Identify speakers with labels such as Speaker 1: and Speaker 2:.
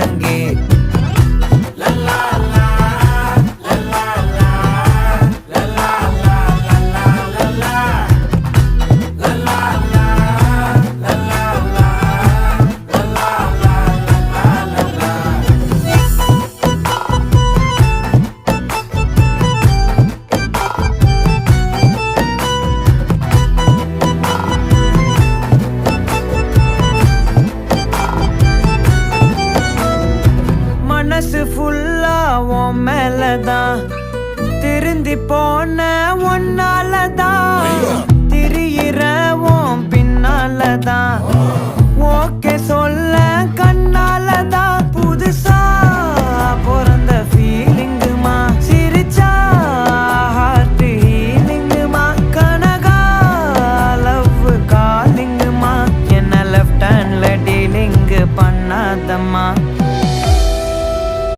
Speaker 1: முழங்கே. மனசு ஃபுல்லா உன் மேலதான், திருந்தி போன ஒன்னாலதான், திரியிற உன் பின்னாலதான், ஓகே சொல்ல கண்ணாலதான். புதுசா பிறந்த ஃபீலிங்குமா, சிரிச்சா ஹார்ட் ஹீலிங்குமா, கனகா லவ் காலிங்குமா, என்ன லெஃப்ட் ஹேண்ட்ல டீலிங்கு பண்ணாதம்மா.